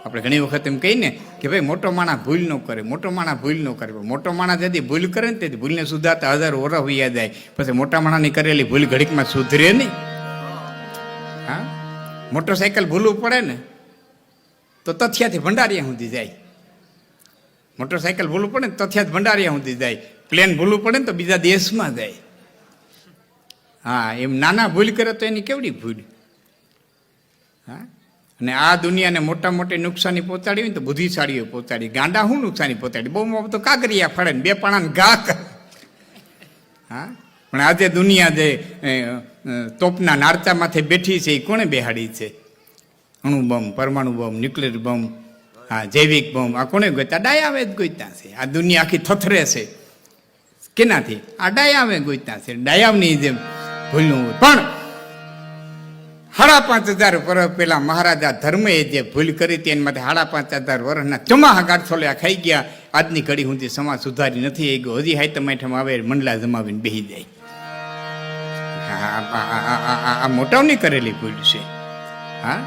આપણે ઘણી વખત એમ કહીને કે ભાઈ મોટો માણસ ભૂલ ન કરે, મોટો માણસ ભૂલ ન કરે. મોટો માણસ જેથી ભૂલ કરે ને તેથી ભૂલને સુધારતા 1000 વર્ષ વયા જાય. પછી મોટા માણસની કરેલી ભૂલ ઘડીકમાં સુધરે નહીં. હા, મોટરસાયકલ ભૂલવું પડે ને તો તથિયાથી ભંડારીયા સુધી જાય. મોટરસાયકલ ભૂલવું પડે ને તથિયાથી ભંડારીયા સુધી જાય. પ્લેન ભૂલવું પડે ને તો બીજા દેશમાં જાય. હા, એમ નાના ભૂલ કરે તો એની કેવડી ભૂલ. હા, અને આ દુનિયાને મોટા મોટી નુકસાની પહોંચાડી હોય ને તો બુદ્ધિશાળીઓ પહોંચાડી. ગાંડા શું નુકસાની પહોંચાડી? બહુ તો કાગરિયા ફળે ને 2 પાણાને ઘા કરે. હા, પણ આજે દુનિયા જે તોપના નારચા માથે બેઠી છે એ કોણે બેહાડી છે? અણુ બમ, પરમાણુ બમ, ન્યુક્લિયર બમ, હા, જૈવિક બમ, આ કોણે ગોતા? ડાયાવે જ ગોતા છે. આ દુનિયા આખી થથરે છે કેનાથી? આ ડાયાવે ગોતા છે. ડાયાવની જેમ ભૂલનું હોય. પણ 5,500 વર્ષ પહેલા મહારાજા ધર્મએ જે ભૂલ કરી હતી એના માટે 5,500 વર્ષના ચમાહા ગાંઠોલ્યા ખાઈ ગયા. આજની ઘડી સુધી સમાજ સુધારી નથી એ ગયો. હજી હાઈતમ આઈટમ આવે મંડલા જમાવીને બેસી જાય. આ મોટાઓની કરેલી ભૂલ છે. હા,